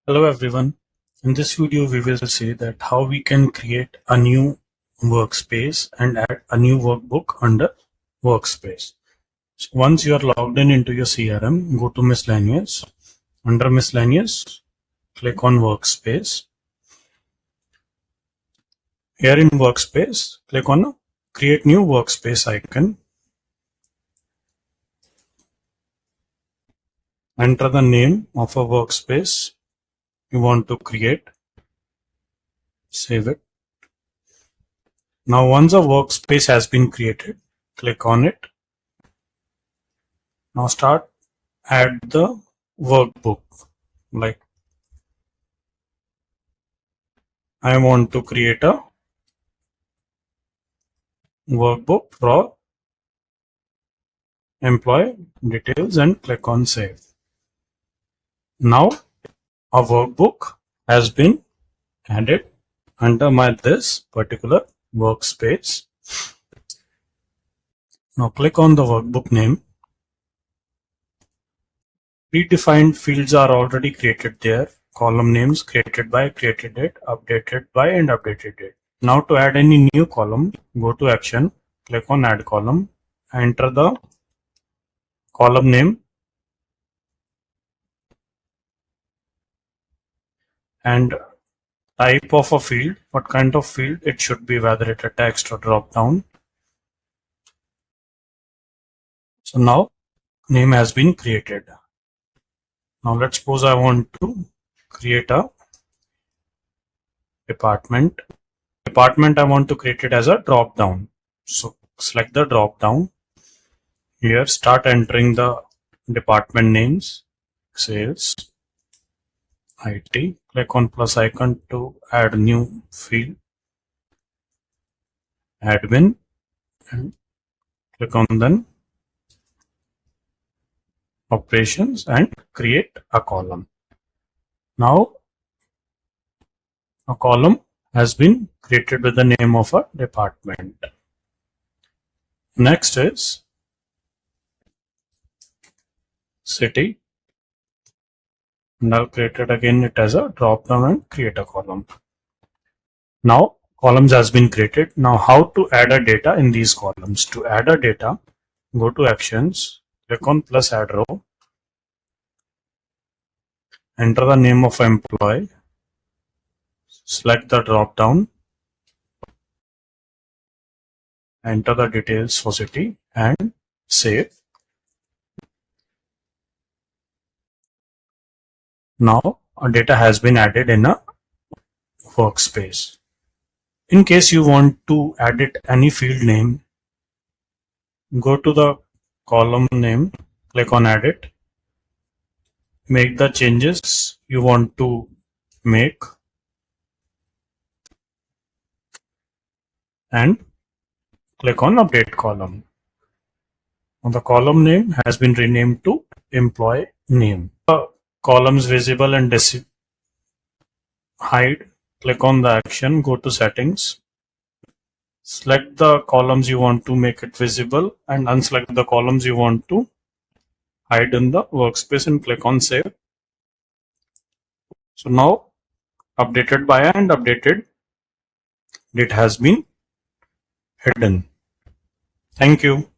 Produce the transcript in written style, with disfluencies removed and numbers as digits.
Hello everyone. In this video we will see that how we can create a new workspace and add a new workbook under workspace. So once you are logged in into your CRM, go to miscellaneous. Under miscellaneous, click on workspace. Here in workspace, click on create new workspace icon. Enter the name of a workspace you want to create. Save it. Now once a workspace has been created, click on it. Now add the workbook. Like I want to create a workbook for employee details and click on save. Now a workbook has been added under this particular workspace. Now click on the workbook name. Predefined fields are already created there. Column names created by, created date, updated by, and updated date. Now to add any new column, go to action, click on add column, enter the column name and type of a field, what kind of field it should be, whether it's a text or drop down. So now name has been created. Now let's suppose I want to create a department. I want to create it as a drop down. So select the drop down. Here start entering the department names, sales, IT. Click on plus icon to add new field, admin, and click on then operations and create a column. Now a column has been created with the name of a department. Next is city. Now created again it as a drop down and create a column. Now columns has been created. Now how to add a data in these columns? To add a data, go to actions, click on plus add row, enter the name of employee, select the drop down, enter the details for city and save. Now a data has been added in a workspace. In case you want to edit any field name, go to the column name, click on edit, make the changes you want to make and click on update column. Now the column name has been renamed to employee name. The columns visible and hide, click on the action, go to settings, select the columns you want to make it visible and unselect the columns you want to hide in the workspace and click on save. So now updated by and updated date has been hidden. Thank you.